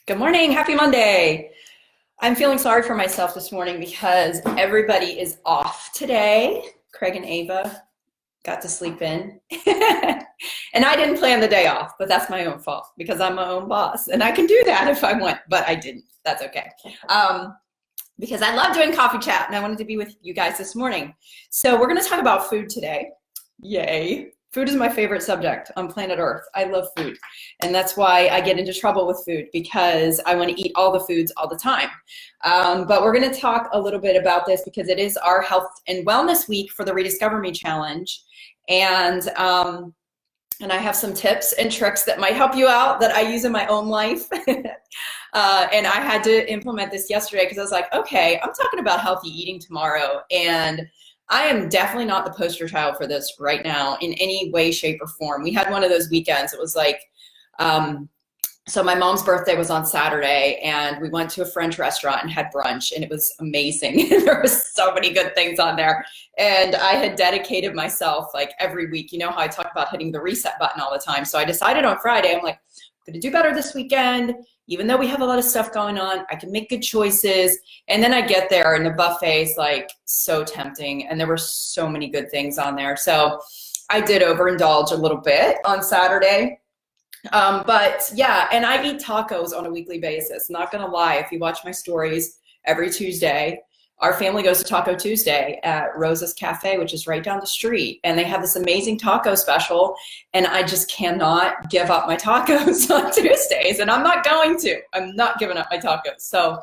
Good morning. Happy Monday. I'm feeling sorry for myself this morning because everybody is off today. Craig and Ava got to sleep in. And I didn't plan the day off, but that's my own fault because I'm my own boss and I can do that if I want, but I didn't. That's okay. Because I love doing coffee chat and I wanted to be with you guys this morning. So we're going to talk about food today. Yay. Food is my favorite subject on planet Earth. I love food. And that's why I get into trouble with food because I want to eat all the foods all the time. But we're going to talk a little bit about this because it is our health and wellness week for the Rediscover Me challenge. And I have some tips and tricks that might help you out that I use in my own life. And I had to implement this yesterday because I was like, okay, I'm talking about healthy eating tomorrow. And I am definitely not the poster child for this right now in any way, shape, or form. We had one of those weekends. It was like, so my mom's birthday was on Saturday and we went to a French restaurant and had brunch and it was amazing. There was so many good things on there. And I had dedicated myself like every week. You know how I talk about hitting the reset button all the time. So I decided on Friday, I'm like, I'm going to do better this weekend. Even though we have a lot of stuff going on, I can make good choices. And then I get there and the buffet is like so tempting. And there were so many good things on there. So I did overindulge a little bit on Saturday. But yeah, and I eat tacos on a weekly basis. Not gonna lie, if you watch my stories every Tuesday, our family goes to Taco Tuesday at Rosa's Cafe, which is right down the street. And they have this amazing taco special. And I just cannot give up my tacos on Tuesdays. And I'm not going to. I'm not giving up my tacos. So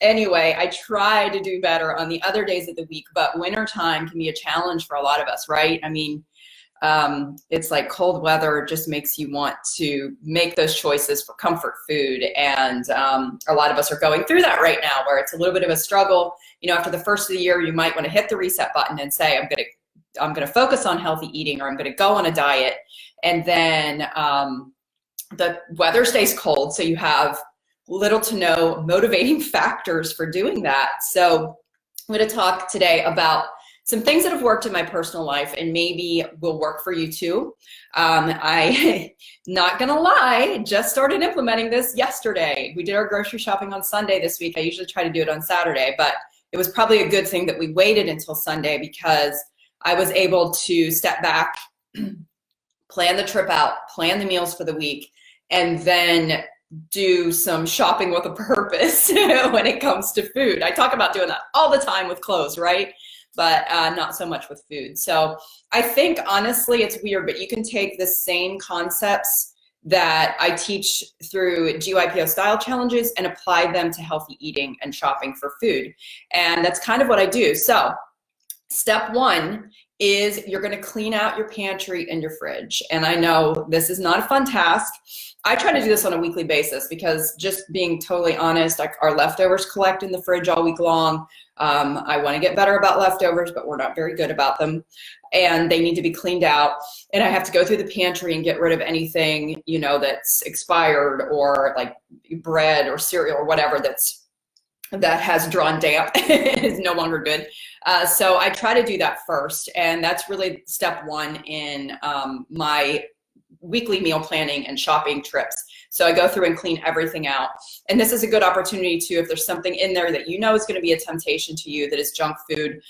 anyway, I try to do better on the other days of the week. But wintertime can be a challenge for a lot of us, right? I mean, it's like cold weather just makes you want to make those choices for comfort food. And a lot of us are going through that right now where it's a little bit of a struggle. You know, after the first of the year, you might want to hit the reset button and say, I'm going to focus on healthy eating, or I'm going to go on a diet. And then the weather stays cold. So you have little to no motivating factors for doing that. So I'm going to talk today about some things that have worked in my personal life and maybe will work for you too. I, not gonna lie, just started implementing this yesterday. We did our grocery shopping on Sunday this week. I usually try to do it on Saturday, but it was probably a good thing that we waited until Sunday because I was able to step back, plan the trip out, plan the meals for the week, and then do some shopping with a purpose when it comes to food. I talk about doing that all the time with clothes, right? But not so much with food. So I think honestly it's weird, but you can take the same concepts that I teach through GYPO style challenges and apply them to healthy eating and shopping for food. And that's kind of what I do. So step one is you're going to clean out your pantry and your fridge. And I know this is not a fun task. I try to do this on a weekly basis because, just being totally honest, our leftovers collect in the fridge all week long. I want to get better about leftovers, but we're not very good about them. And they need to be cleaned out. And I have to go through the pantry and get rid of anything, you know, that's expired, or like bread or cereal or whatever that has drawn damp is no longer good. So I try to do that first. And that's really step one in my weekly meal planning and shopping trips. So I go through and clean everything out. And this is a good opportunity too, if there's something in there that you know is going to be a temptation to you, that is junk food,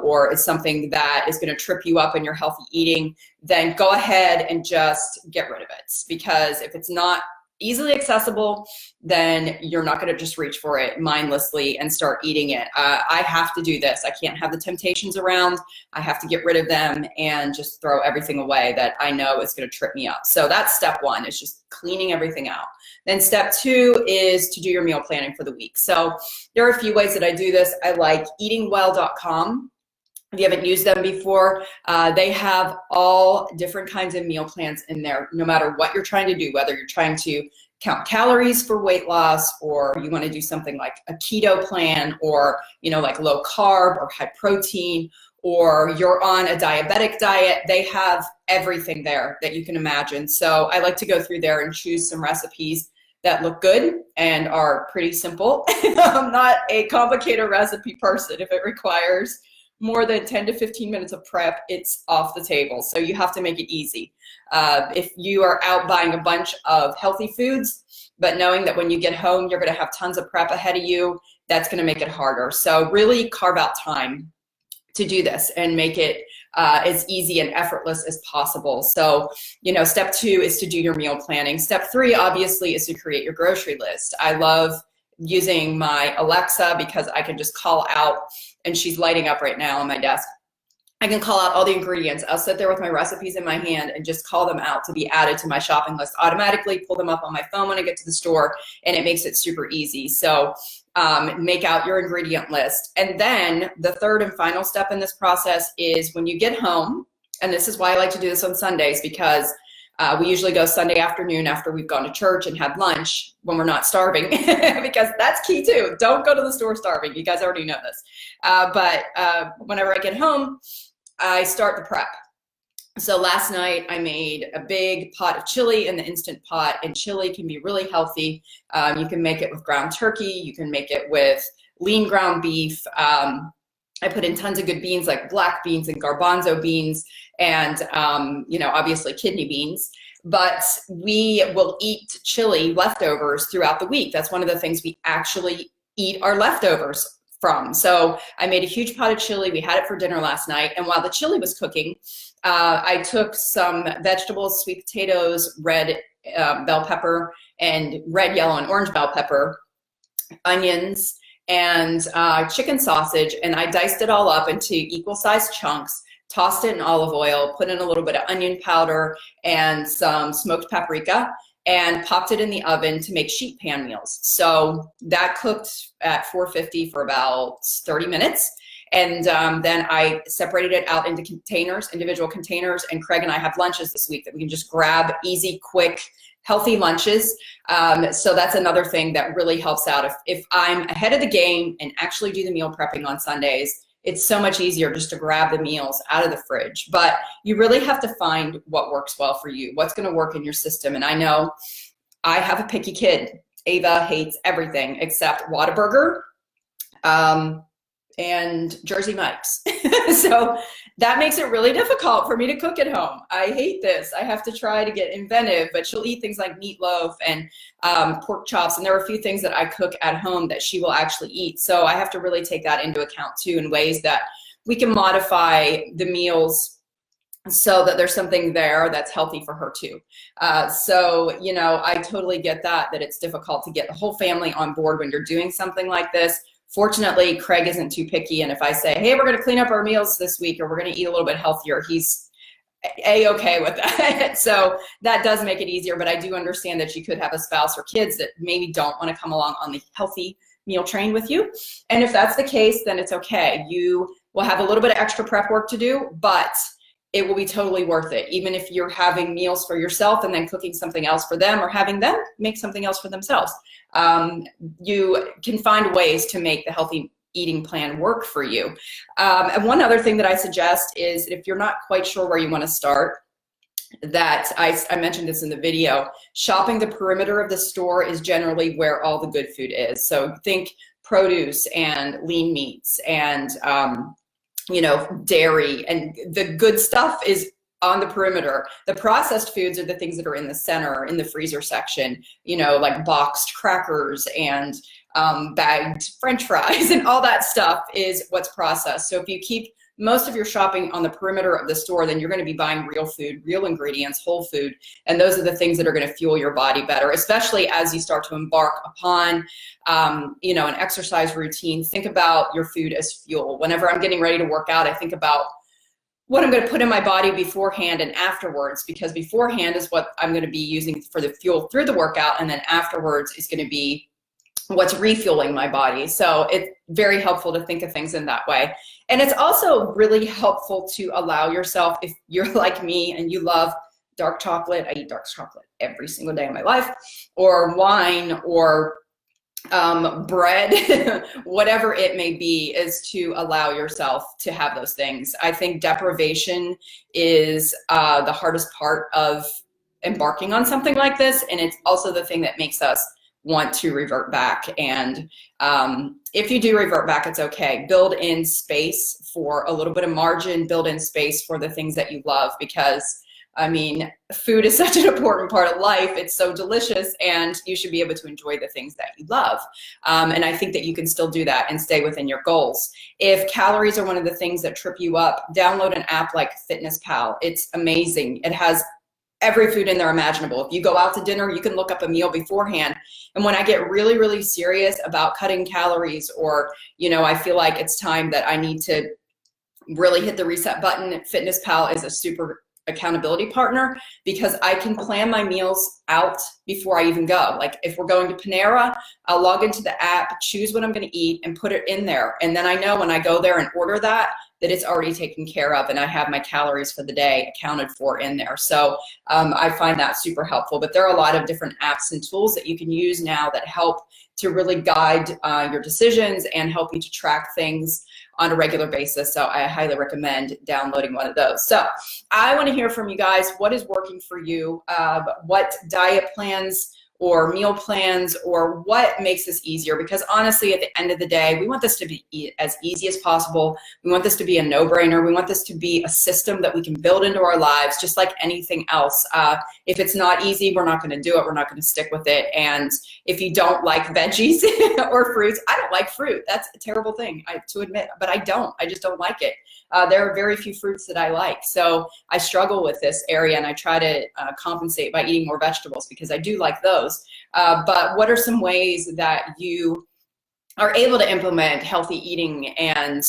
or is something that is going to trip you up in your healthy eating, then go ahead and just get rid of it. Because if it's not easily accessible, then you're not going to just reach for it mindlessly and start eating it. I have to do this. I can't have the temptations around. I have to get rid of them and just throw everything away that I know is going to trip me up. So that's step one, is just cleaning everything out. Then step two is to do your meal planning for the week. So there are a few ways that I do this. I like eatingwell.com. If you haven't used them before, they have all different kinds of meal plans in there, no matter what you're trying to do, whether you're trying to count calories for weight loss, or you want to do something like a keto plan, or, you know, like low carb or high protein, or you're on a diabetic diet. They have everything there that you can imagine. So I like to go through there and choose some recipes that look good and are pretty simple. I'm not a complicated recipe person. If it requires more than 10 to 15 minutes of prep, it's off the table. So you have to make it easy. If you are out buying a bunch of healthy foods, but knowing that when you get home, you're going to have tons of prep ahead of you, that's going to make it harder. So really carve out time to do this and make it as easy and effortless as possible. So, step 2 is to do your meal planning. Step 3, obviously, is to create your grocery list. I love using my Alexa because I can just call out, and she's lighting up right now on my desk. I can call out all the ingredients. I'll sit there with my recipes in my hand and just call them out to be added to my shopping list automatically, pull them up on my phone when I get to the store, and it makes it super easy. So make out your ingredient list. And then the third and final step in this process is when you get home, and this is why I like to do this on Sundays, because we usually go Sunday afternoon after we've gone to church and had lunch when we're not starving, because that's key too. Don't go to the store starving. You guys already know this. But whenever I get home, I start the prep. So last night I made a big pot of chili in the Instant Pot, and chili can be really healthy. You can make it with ground turkey. You can make it with lean ground beef. I put in tons of good beans like black beans and garbanzo beans and, obviously kidney beans. But we will eat chili leftovers throughout the week. That's one of the things we actually eat our leftovers from. So I made a huge pot of chili. We had it for dinner last night. And while the chili was cooking, I took some vegetables, sweet potatoes, red bell pepper, and red, yellow, and orange bell pepper, onions, and chicken sausage, and I diced it all up into equal sized chunks, tossed it in olive oil, put in a little bit of onion powder and some smoked paprika, and popped it in the oven to make sheet pan meals. So that cooked at 450 for about 30 minutes. And then I separated it out into individual containers, and Craig and I have lunches this week that we can just grab, easy, quick, healthy lunches. So that's another thing that really helps out. If I'm ahead of the game and actually do the meal prepping on Sundays, it's so much easier just to grab the meals out of the fridge. But you really have to find what works well for you, what's going to work in your system. And I know I have a picky kid. Ava hates everything except Whataburger and Jersey Mike's. So that makes it really difficult for me to cook at home. I hate this. I have to try to get inventive, but she'll eat things like meatloaf and pork chops. And there are a few things that I cook at home that she will actually eat. So I have to really take that into account too, in ways that we can modify the meals so that there's something there that's healthy for her too. So, I totally get that it's difficult to get the whole family on board when you're doing something like this. Fortunately, Craig isn't too picky, and if I say, hey, we're going to clean up our meals this week, or we're going to eat a little bit healthier, he's A-okay with that. So that does make it easier, but I do understand that you could have a spouse or kids that maybe don't want to come along on the healthy meal train with you. And if that's the case, then it's okay. You will have a little bit of extra prep work to do, but it will be totally worth it. Even if you're having meals for yourself and then cooking something else for them, or having them make something else for themselves. You can find ways to make the healthy eating plan work for you. And one other thing that I suggest is, if you're not quite sure where you want to start, that I mentioned this in the video, shopping the perimeter of the store is generally where all the good food is. So think produce and lean meats and dairy, and the good stuff is on the perimeter. The processed foods are the things that are in the center, in the freezer section, like boxed crackers and bagged French fries and all that stuff is what's processed. So if you keep most of your shopping on the perimeter of the store, then you're going to be buying real food, real ingredients, whole food. And those are the things that are going to fuel your body better, especially as you start to embark upon, an exercise routine. Think about your food as fuel. Whenever I'm getting ready to work out, I think about what I'm going to put in my body beforehand and afterwards, because beforehand is what I'm going to be using for the fuel through the workout, and then afterwards is going to be what's refueling my body. So it's very helpful to think of things in that way. And it's also really helpful to allow yourself, if you're like me and you love dark chocolate, I eat dark chocolate every single day of my life, or wine, or bread, whatever it may be, is to allow yourself to have those things. I think deprivation is the hardest part of embarking on something like this, and it's also the thing that makes us want to revert back. And if you do revert back, it's okay. Build in space for a little bit of margin, build in space for the things that you love, because I mean, food is such an important part of life. It's so delicious, and you should be able to enjoy the things that you love. And I think that you can still do that and stay within your goals. If calories are one of the things that trip you up, download an app like FitnessPal. It's amazing. It has every food in there imaginable. If you go out to dinner, you can look up a meal beforehand. And when I get really, really serious about cutting calories, or, you know, I feel like it's time that I need to really hit the reset button, FitnessPal is a super accountability partner, because I can plan my meals out before I even go. Like if we're going to Panera, I'll log into the app, choose what I'm going to eat, and put it in there. And then I know when I go there and order that it's already taken care of, and I have my calories for the day accounted for in there. So I find that super helpful. But there are a lot of different apps and tools that you can use now that help to really guide your decisions and help you to track things on a regular basis. So I highly recommend downloading one of those. So I want to hear from you guys. What is working for you? What diet plans or meal plans, or what makes this easier? Because honestly, at the end of the day, we want this to be as easy as possible. We want this to be a no-brainer. We want this to be a system that we can build into our lives, just like anything else. If it's not easy, we're not going to do it. We're not going to stick with it. And if you don't like veggies or fruits, I don't like fruit. That's a terrible thing to admit, but I don't. I just don't like it. There are very few fruits that I like. So I struggle with this area, and I try to compensate by eating more vegetables, because I do like those. But what are some ways that you are able to implement healthy eating and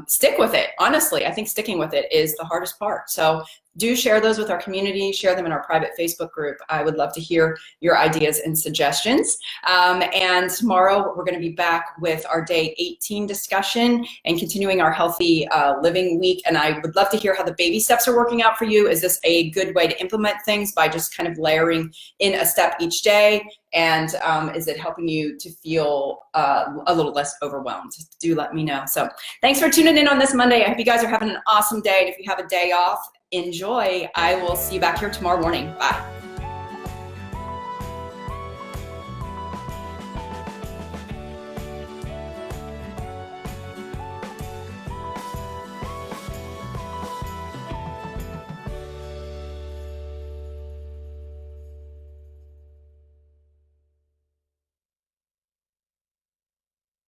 stick with it? Honestly, I think sticking with it is the hardest part. So do share those with our community, share them in our private Facebook group. I would love to hear your ideas and suggestions. And tomorrow we're going to be back with our day 18 discussion and continuing our healthy living week. And I would love to hear how the baby steps are working out for you. Is this a good way to implement things by just kind of layering in a step each day? And is it helping you to feel a little less overwhelmed? Do let me know. So thanks for tuning in on this Monday. I hope you guys are having an awesome day. And if you have a day off, enjoy. I will see you back here tomorrow morning. Bye.